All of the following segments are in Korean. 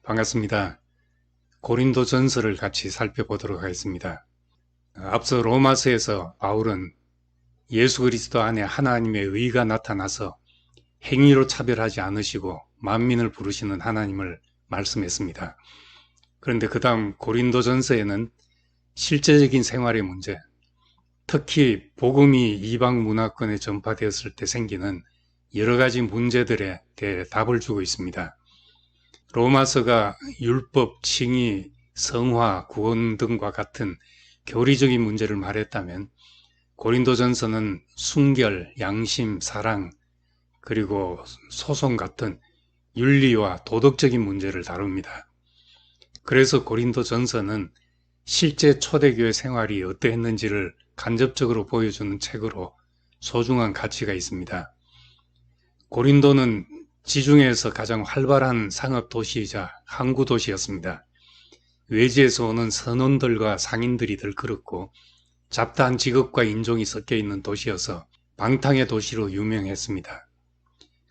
반갑습니다. 고린도 전서를 같이 살펴보도록 하겠습니다. 앞서 로마서에서 바울은 예수 그리스도 안에 하나님의 의가 나타나서 행위로 차별하지 않으시고 만민을 부르시는 하나님을 말씀했습니다. 그런데 그 다음 고린도 전서에는 실제적인 생활의 문제, 특히 복음이 이방 문화권에 전파되었을 때 생기는 여러 가지 문제들에 대해 답을 주고 있습니다. 로마서가 율법, 칭의, 성화, 구원 등과 같은 교리적인 문제를 말했다면 고린도전서는 순결, 양심, 사랑, 그리고 소송 같은 윤리와 도덕적인 문제를 다룹니다. 그래서 고린도전서는 실제 초대교회 생활이 어떠했는지를 간접적으로 보여주는 책으로 소중한 가치가 있습니다. 고린도는 지중해에서 가장 활발한 상업 도시이자 항구 도시였습니다. 외지에서 오는 선원들과 상인들이 들끓었고 잡다한 직업과 인종이 섞여 있는 도시여서 방탕의 도시로 유명했습니다.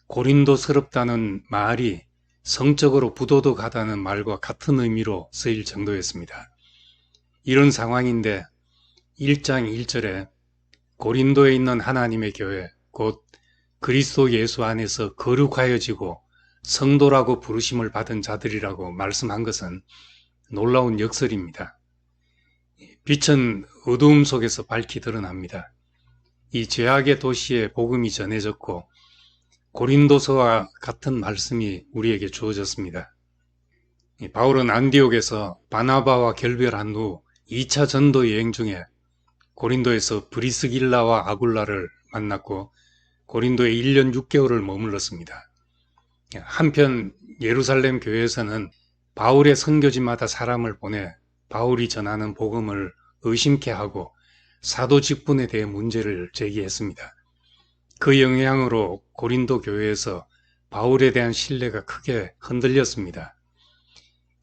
고린도스럽다는 말이 성적으로 부도덕하다는 말과 같은 의미로 쓰일 정도였습니다. 이런 상황인데 1장 1절에 고린도에 있는 하나님의 교회, 곧 그리스도 예수 안에서 거룩하여지고 성도라고 부르심을 받은 자들이라고 말씀한 것은 놀라운 역설입니다. 빛은 어두움 속에서 밝히 드러납니다. 이 죄악의 도시에 복음이 전해졌고 고린도서와 같은 말씀이 우리에게 주어졌습니다. 바울은 안디옥에서 바나바와 결별한 후 2차 전도 여행 중에 고린도에서 브리스길라와 아굴라를 만났고 고린도에 1년 6개월을 머물렀습니다. 한편 예루살렘 교회에서는 바울의 선교지마다 사람을 보내 바울이 전하는 복음을 의심케 하고 사도 직분에 대해 문제를 제기했습니다. 그 영향으로 고린도 교회에서 바울에 대한 신뢰가 크게 흔들렸습니다.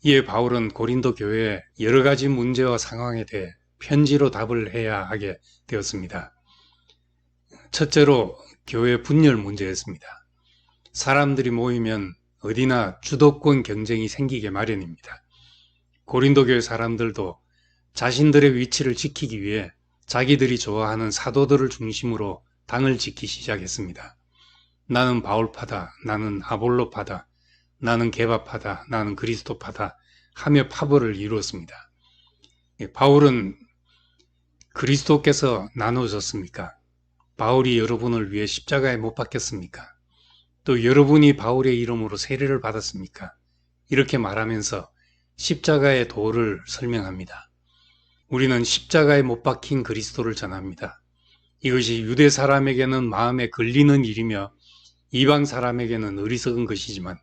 이에 바울은 고린도 교회의 여러 가지 문제와 상황에 대해 편지로 답을 해야 하게 되었습니다. 첫째로 교회 분열 문제였습니다. 사람들이 모이면 어디나 주도권 경쟁이 생기게 마련입니다. 고린도 교회 사람들도 자신들의 위치를 지키기 위해 자기들이 좋아하는 사도들을 중심으로 당을 짓기 시작했습니다. 나는 바울파다, 나는 아볼로파다, 나는 게바파다, 나는 그리스도파다 하며 파벌을 이루었습니다. 바울은 그리스도께서 나눠졌습니까? 바울이 여러분을 위해 십자가에 못 박혔습니까? 또 여러분이 바울의 이름으로 세례를 받았습니까? 이렇게 말하면서 십자가의 도를 설명합니다. 우리는 십자가에 못 박힌 그리스도를 전합니다. 이것이 유대 사람에게는 마음에 걸리는 일이며 이방 사람에게는 어리석은 것이지만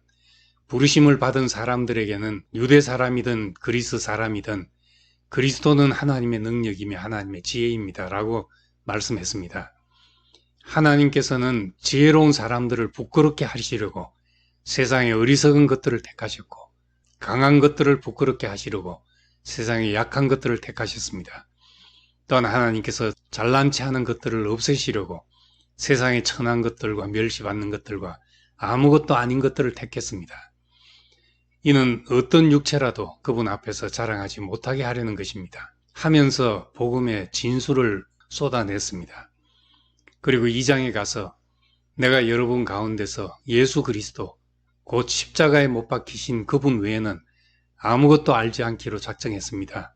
부르심을 받은 사람들에게는 유대 사람이든 그리스 사람이든 그리스도는 하나님의 능력이며 하나님의 지혜입니다. 라고 말씀했습니다. 하나님께서는 지혜로운 사람들을 부끄럽게 하시려고 세상의 어리석은 것들을 택하셨고 강한 것들을 부끄럽게 하시려고 세상의 약한 것들을 택하셨습니다. 또한 하나님께서 잘난치 하는 것들을 없애시려고 세상의 천한 것들과 멸시받는 것들과 아무것도 아닌 것들을 택했습니다. 이는 어떤 육체라도 그분 앞에서 자랑하지 못하게 하려는 것입니다. 하면서 복음의 진수를 쏟아냈습니다. 그리고 2장에 가서 내가 여러분 가운데서 예수 그리스도 곧 십자가에 못 박히신 그분 외에는 아무것도 알지 않기로 작정했습니다.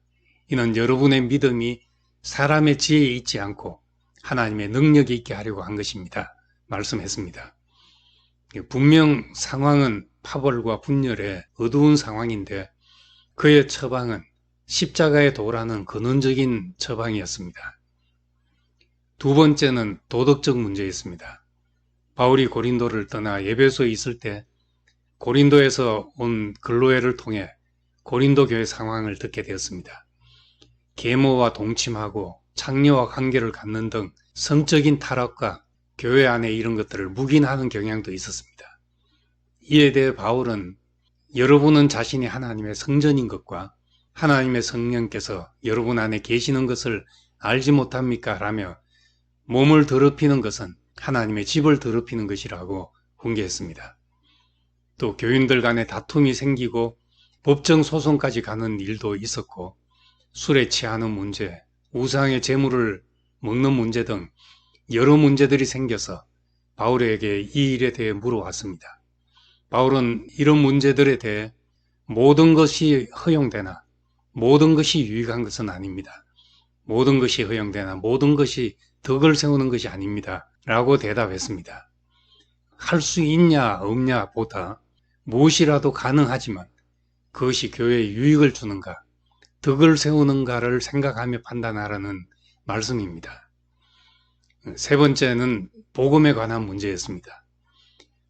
이는 여러분의 믿음이 사람의 지혜에 있지 않고 하나님의 능력이 있게 하려고 한 것입니다. 말씀했습니다. 분명 상황은 파벌과 분열의 어두운 상황인데 그의 처방은 십자가에 도라는 근원적인 처방이었습니다. 두 번째는 도덕적 문제였습니다. 바울이 고린도를 떠나 에베소에 있을 때 고린도에서 온 글로에를 통해 고린도 교회 상황을 듣게 되었습니다. 계모와 동침하고 창녀와 관계를 갖는 등 성적인 타락과 교회 안에 이런 것들을 묵인하는 경향도 있었습니다. 이에 대해 바울은 여러분은 자신이 하나님의 성전인 것과 하나님의 성령께서 여러분 안에 계시는 것을 알지 못합니까? 라며 몸을 더럽히는 것은 하나님의 집을 더럽히는 것이라고 훈계했습니다. 또 교인들 간에 다툼이 생기고 법정 소송까지 가는 일도 있었고 술에 취하는 문제, 우상의 재물을 먹는 문제 등 여러 문제들이 생겨서 바울에게 이 일에 대해 물어왔습니다. 바울은 이런 문제들에 대해 모든 것이 허용되나 모든 것이 유익한 것은 아닙니다. 모든 것이 허용되나 모든 것이 덕을 세우는 것이 아닙니다. 라고 대답했습니다. 할 수 있냐 없냐 보다 무엇이라도 가능하지만 그것이 교회에 유익을 주는가, 덕을 세우는가를 생각하며 판단하라는 말씀입니다. 세 번째는 복음에 관한 문제였습니다.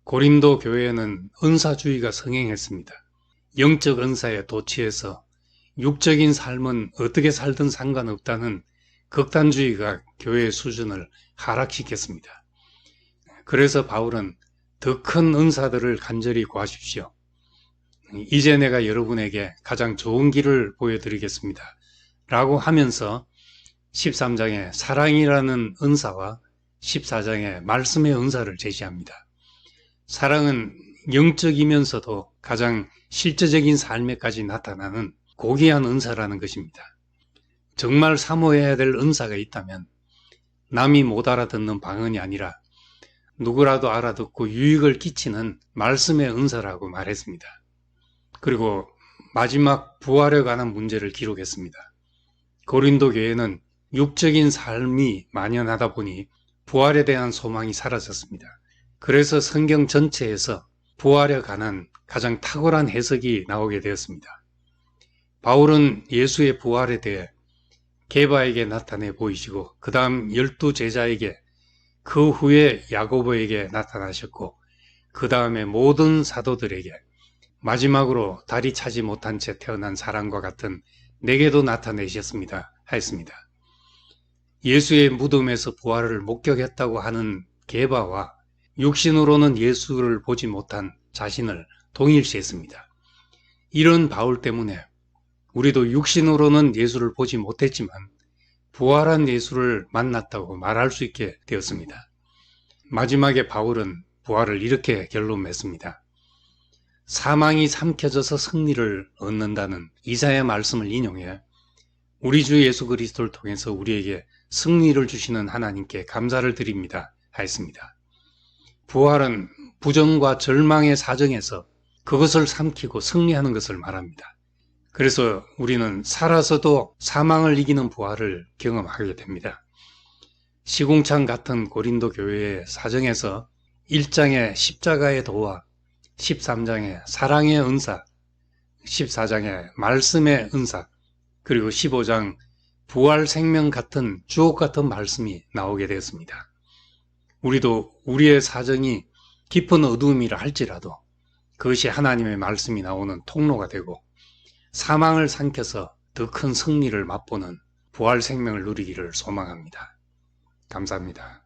고린도 교회에는 은사주의가 성행했습니다. 영적 은사에 도취해서 육적인 삶은 어떻게 살든 상관없다는 극단주의가 교회의 수준을 하락시켰습니다. 그래서 바울은 더 큰 은사들을 간절히 구하십시오. 이제 내가 여러분에게 가장 좋은 길을 보여드리겠습니다. 라고 하면서 13장에 사랑이라는 은사와 14장에 말씀의 은사를 제시합니다. 사랑은 영적이면서도 가장 실제적인 삶에까지 나타나는 고귀한 은사라는 것입니다. 정말 사모해야 될 은사가 있다면 남이 못 알아듣는 방언이 아니라 누구라도 알아듣고 유익을 끼치는 말씀의 은사라고 말했습니다. 그리고 마지막 부활에 관한 문제를 기록했습니다. 고린도 교회는 육적인 삶이 만연하다 보니 부활에 대한 소망이 사라졌습니다. 그래서 성경 전체에서 부활에 관한 가장 탁월한 해석이 나오게 되었습니다. 바울은 예수의 부활에 대해 게바에게 나타내 보이시고 그 다음 12제자에게 그 후에 야고보에게 나타나셨고 그 다음에 모든 사도들에게 마지막으로 다리 차지 못한 채 태어난 사람과 같은 내게도 나타내셨습니다. 하였습니다. 예수의 무덤에서 부활을 목격했다고 하는 게바와 육신으로는 예수를 보지 못한 자신을 동일시했습니다. 이런 바울 때문에 우리도 육신으로는 예수를 보지 못했지만 부활한 예수를 만났다고 말할 수 있게 되었습니다. 마지막에 바울은 부활을 이렇게 결론 맺습니다. 사망이 삼켜져서 승리를 얻는다는 이사야 말씀을 인용해 우리 주 예수 그리스도를 통해서 우리에게 승리를 주시는 하나님께 감사를 드립니다. 하였습니다. 부활은 부정과 절망의 사정에서 그것을 삼키고 승리하는 것을 말합니다. 그래서 우리는 살아서도 사망을 이기는 부활을 경험하게 됩니다. 시궁창 같은 고린도 교회의 사정에서 1장의 십자가의 도와 13장의 사랑의 은사, 14장의 말씀의 은사, 그리고 15장 부활 생명 같은 주옥 같은 말씀이 나오게 되었습니다. 우리도 우리의 사정이 깊은 어두움이라 할지라도 그것이 하나님의 말씀이 나오는 통로가 되고 사망을 삼켜서 더 큰 승리를 맛보는 부활 생명을 누리기를 소망합니다. 감사합니다.